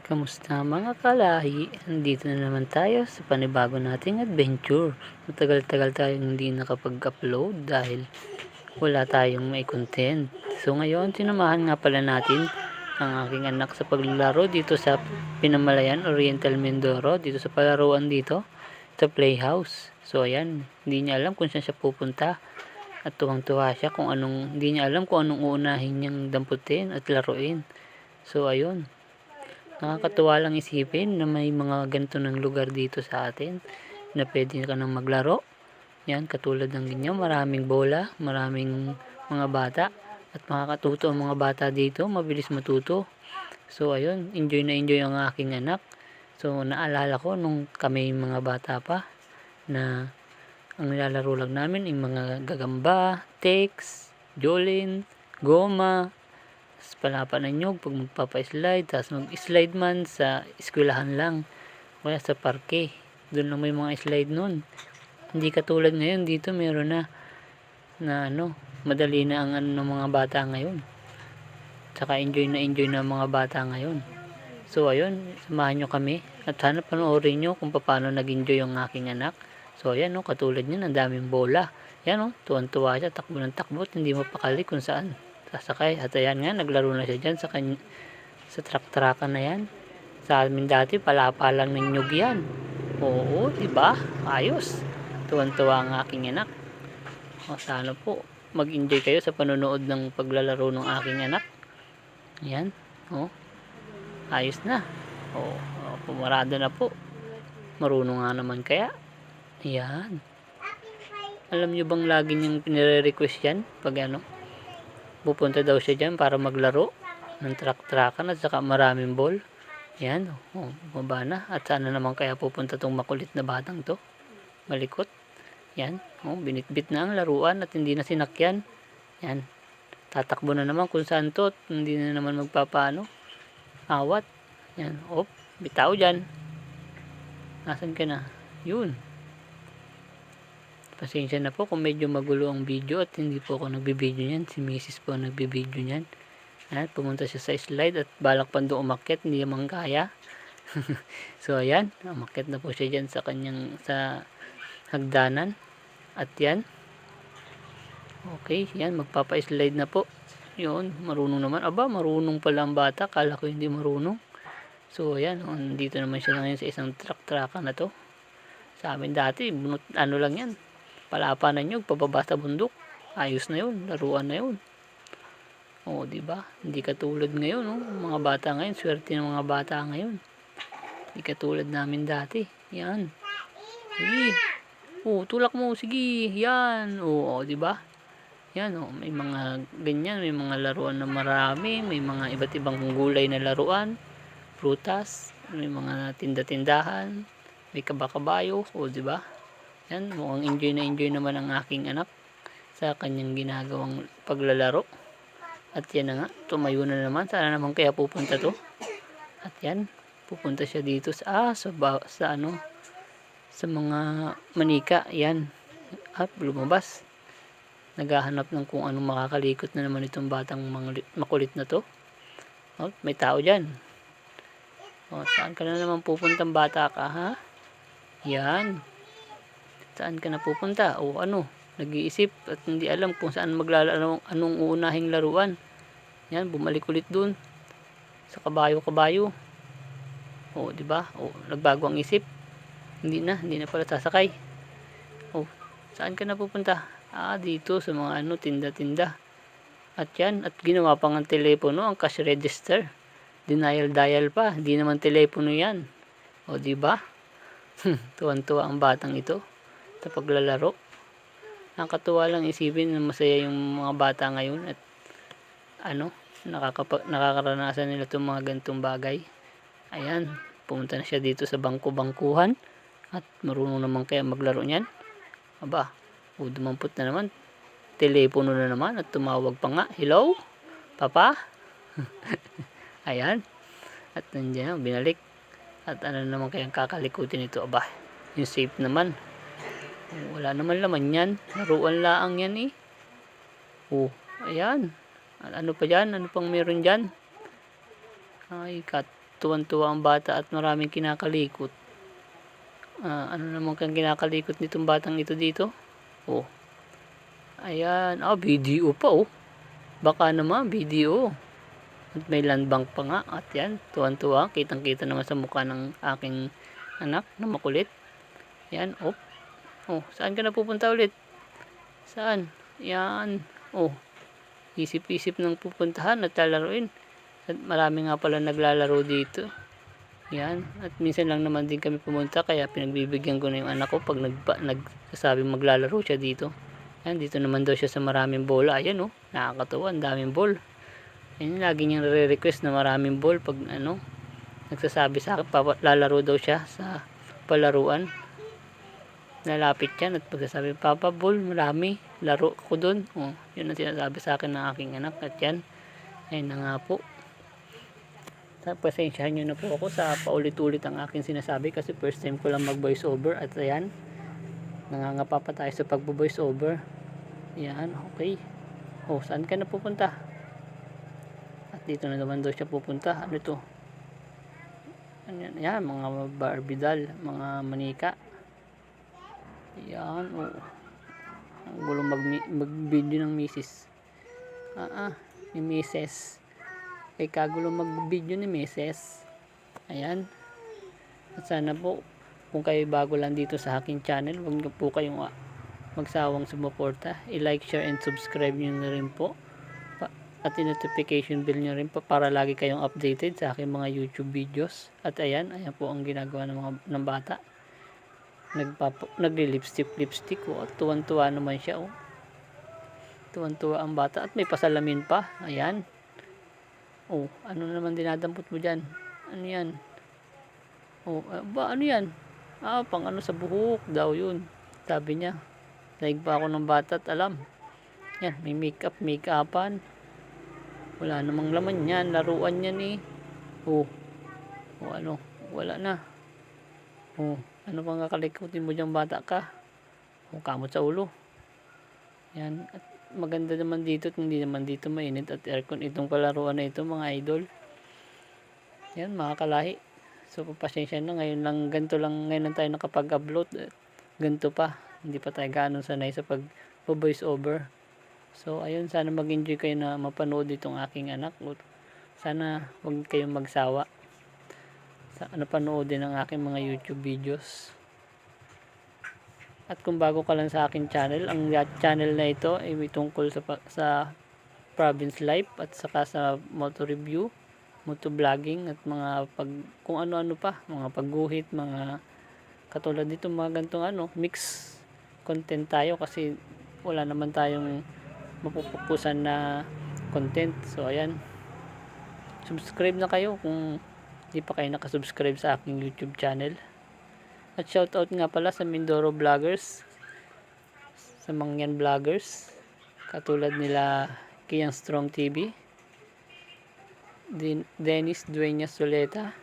Kamusta mga kalahi? Nandito na naman tayo sa panibago nating adventure. Matagal-tagal tayong hindi nakapag-upload dahil wala tayong may content. So ngayon, sinamahan nga pala natin ang aking anak sa paglalaro dito sa Pinamalayan, Oriental Mindoro, dito sa palaruan dito, sa playhouse. So ayan, hindi niya alam kung saan siya pupunta. At tuwang-tuwa siya hindi niya alam kung anong uunahin niyang damputin at laruin. So ayun, nakakatuwa lang isipin na may mga ganito ng lugar dito sa atin na pwede ka nang maglaro. Yan, katulad ng ganyan, maraming bola, maraming mga bata, at makakatuto ang mga bata dito, mabilis matuto. So ayun, enjoy na enjoy ang aking anak. So naalala ko nung kami mga bata pa na ang nilalaro lang namin yung mga gagamba, text, jolin, goma, palapa ng nyug pag magpapa-slide, tapos mag-slide man sa eskwelahan lang kaya sa parke, doon lang may mga slide nun. Hindi katulad ngayon, dito meron na madali na ang ng mga bata ngayon, tsaka enjoy na mga bata ngayon. So ayun, samahan nyo kami at sana panoorin nyo kung paano nag-enjoy yung aking anak. So ayan, katulad nyo, ang daming bola. Yan, tuwan-tuwa siya, takbo ng takbo, hindi mapakali kung saan sasakay. At ayan nga, naglaro na siya dyan sa truck-truckan na yan. Sa amin dati, palapa lang ng nyug yan. Oo, diba? Ayos. Tuwan-tuwa ang aking anak. Sana po mag-enjoy kayo sa panonood ng paglalaro ng aking anak. Ayan, ayos na. Pumarada na po. Marunong nga naman kaya. Ayan. Alam nyo bang lagi niyang pinire-request yan pag pupunta daw siya dyan para maglaro ng truck-truckan at saka maraming ball. Yan, bumaba na. At sana naman kaya pupunta tong makulit na batang to, malikot. Yan, binitbit na ang laruan at hindi na sinakyan. Yan, tatakbo na naman kung saan to at hindi na naman awat. Yan, bitaw dyan. Nasaan ka na? Yun. Pasensya na po kung medyo magulo ang video at hindi po ako nagbibideo niyan. Si Mrs. po nagbibideo niyan. Ayan, pumunta siya sa slide at balak pa doon umakyat, hindi naman kaya. So ayan, umakyat na po siya dyan sa hagdanan. At yan. Okay, yan, magpapa-slide na po. Yun, marunong naman. Aba, marunong pala ang bata. Kala ko hindi marunong. So ayan, nandito naman siya ngayon sa isang truck-truckan na to. Sa amin dati, lang yan, palapa na nyug, pababa sa bundok. Ayos na yun, laruan na yun. Diba? Hindi katulad ngayon, mga bata ngayon, swerte ng mga bata ngayon. Hindi katulad namin dati. Yan. Sige. Tulak mo, sige. Yan. Diba? Yan, may mga ganyan, may mga laruan na marami, may mga iba't ibang gulay na laruan, prutas, may mga tinda-tindahan, may kabakabayo, diba? Yan, mukhang enjoy naman ang aking anak sa kanyang ginagawang paglalaro. At yan na nga, tumayo na naman. Sana naman kaya pupunta to. At yan, pupunta siya dito sa mga manika. Yan. At lumabas. Naghahanap ng kung anong makakalikot na naman itong batang makulit na to. May tao dyan. Saan ka na naman pupuntang bata ka, ha? Yan. Saan ka na pupunta? Nag-iisip at hindi alam kung saan maglalaro, anong uunahing laruan. Yan, bumalik ulit dun sa kabayo. Diba? Nagbago ang isip. Hindi na pala sasakay. Saan ka na pupunta? Dito sa mga tinda-tinda. At yan, at ginawa pa ng telepono, ang cash register. Dial pa, hindi naman telepono yan. Diba? Tuwan-tuwa ang batang ito sa paglalaro. Nakakatuwa lang isipin na masaya yung mga bata ngayon at nakakaranasan nila itong mga ganitong bagay. Ayan, pumunta na siya dito sa bangkuhan at marunong naman kaya maglaro niyan. Aba, dumampot na naman, telepono na naman at tumawag pa nga. Hello? Papa? Ayan, at nandiyan, binalik. At naman kayang kakalikutin ito? Aba, yung safe naman. Wala naman laman yan. Laruan laang yan eh. Ayan. Ano pa dyan? Ano pang meron dyan? Ay, cut. tuwan-tuwa ang bata at maraming kinakalikot. Ano naman kang kinakalikot nitong batang ito dito? Oh, ayan. Video pa oh. Baka naman video. At may land bank pa nga. At yan, tuwan-tuwa. Kitang-kita naman sa mukha ng aking anak na makulit. Yan, oh. Oh, saan ka na pupunta ulit? Saan? Yan. Oh, isip-isip ng pupuntahan at lalaruin. At marami nga pala naglalaro dito. Yan. At minsan lang naman din kami pumunta, kaya pinagbibigyan ko na yung anak ko pag nagsasabing maglalaro siya dito. Yan, dito naman daw siya sa maraming bola. Ayan oh, nakakatawa, ang daming ball. Yan, lagi niyang re-request na maraming ball pag nagsasabi sa akin, lalaro daw siya sa palaruan. Nalapit yan at pagsasabi, Papa, ball, marami, laro ko dun. Oh, yun ang sinasabi sa akin ng aking anak. At yan, ayun na nga po. Pasensyahan nyo na po ako sa paulit-ulit ang aking sinasabi kasi first time ko lang mag voice over. At ayan, nangangapa pa tayo sa pagbo-voice over. Ayan, okay. Oh, saan ka na pupunta? At dito na naman daw siya pupunta. Ano ito? Ayan, mga Barbie doll, mga manika. Ayan, oh. Ang gulo mag-video ng misis. Ni misis. Kay kagulo mag-video ni misis. Ayan. At sana po, kung kayo bago lang dito sa aking channel, huwag niyo po kayong magsawang sumuporta. I-like, share, and subscribe nyo na rin po. At i-notification bell nyo rin po para lagi kayong updated sa aking mga YouTube videos. At ayan po ang ginagawa ng bata. Nagli-lipstick. Oh, at tuwan-tuwa naman siya. Oh. Tuwan-tuwa ang bata. At may pasalamin pa. Ayan. Oh, ano naman dinadampot mo dyan? Ano yan? Oh, ano yan? Pang ano sa buhok daw yun. Sabi niya. Daig pa ako ng bata at alam. Yan, may make-upan. Wala namang laman yan. Laruan yan eh. Oh, ano? Wala na. Oh, ano pang kakalikutin mo dyan bata ka? Oh, kamot sa ulo. Yan, at maganda naman dito at hindi naman dito mainit at aircon itong palaruan na ito mga idol. Yan mga kalahi. So pasensya na, ngayon lang tayo nakapag-upload. Ganito pa, hindi pa tayo gaano sanay sa pag-voice over. So ayun, sana mag-enjoy kayo na mapanood itong aking anak. Sana huwag kayong magsawa sa panoodin ang aking mga YouTube videos. At kung bago ka lang sa aking channel, ang channel na ito ay may tungkol sa province life at saka sa motor review, motor vlogging at mga kung ano-ano pa, mga pagguhit, mga katulad dito mga gantong mix content tayo kasi wala naman tayong mapupukusan na content. So ayan, subscribe na kayo kung hindi pa kayo nakasubscribe sa aking YouTube channel. At shoutout nga pala sa Mindoro Vloggers, sa Mangyan Vloggers, katulad nila Kiyang Strong TV, Dennis Dueñas Soleta,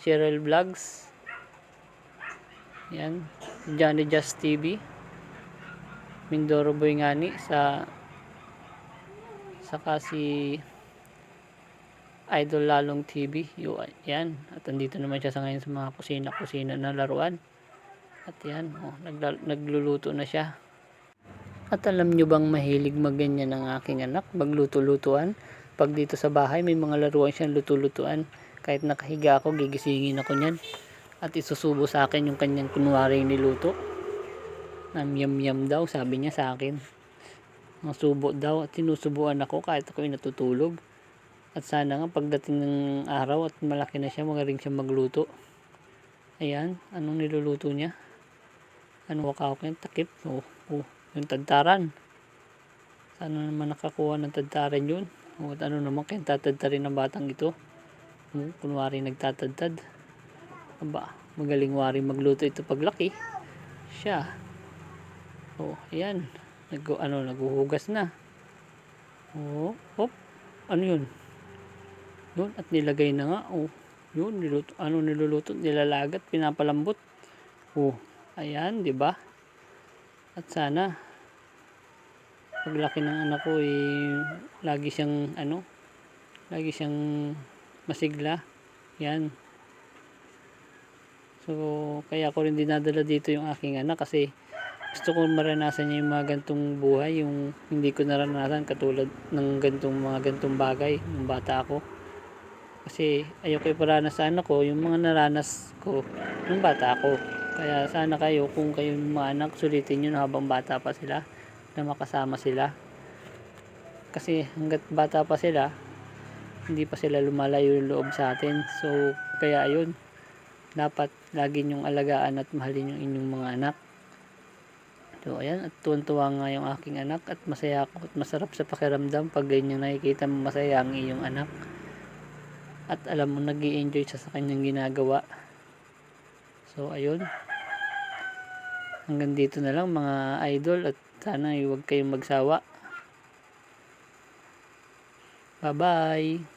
Cheryl Vlogs, yan, Johnny Just TV, Mindoro Boy Ngani, saka si Idol Lalong TV. Yan. At andito naman siya sa ngayon sa mga kusina na laruan. At yan, nagluluto na siya. At alam nyo bang mahilig magganyan ng aking anak? Magluto-lutuan. Pag dito sa bahay, may mga laruan siyang luto-lutuan. Kahit nakahiga ako, gigisingin ako niyan. At isusubo sa akin yung kanyang kunwaring niluto. Yum daw, sabi niya sa akin. Masubo daw at sinusubuan ako kahit ako'y natutulog. At sana nga pagdating ng araw at malaki na siya, magaling siya magluto. Ayan, anong niluluto niya? Ano wakawak yung takip? Yung tadtaran. Sana naman nakakuha ng tadtaran yun. At ano naman kayong tatadtarin ng batang ito? Kunwari nagtatadtad. Aba, magaling wari magluto ito paglaki. Siya. Ayan. Naguhugas na. Ano yun? Doon at nilagay na nga. Yun, niluluto, nilalagat, pinapalambot. Ayan, 'di ba? At sana paglaki ng anak ko lagi siyang masigla Yan. So, kaya ko rin dinadala dito yung aking anak kasi gusto ko maranasan niya yung mga gantong buhay, yung hindi ko naranasan katulad ng mga gantong bagay nung bata ako. Kasi ayoko iparanas sa anak ko yung mga naranas ko nung bata ako. Kaya sana kayo, kung kayo mga anak, sulitin nyo na habang bata pa sila na makasama sila. Kasi hanggat bata pa sila, hindi pa sila lumalayo yung loob sa atin. So, kaya ayun, dapat lagi nyong alagaan at mahalin yung inyong mga anak. So, ayan, at tuwan-tuwa nga yung aking anak at masaya ako at masarap sa pakiramdam pag ganyan nakikita mo masaya ang iyong anak. At alam mo, nag-i-enjoy siya sa kanyang ginagawa. So, ayun. Hanggang dito na lang mga idol at sana huwag kayong magsawa. Bye-bye!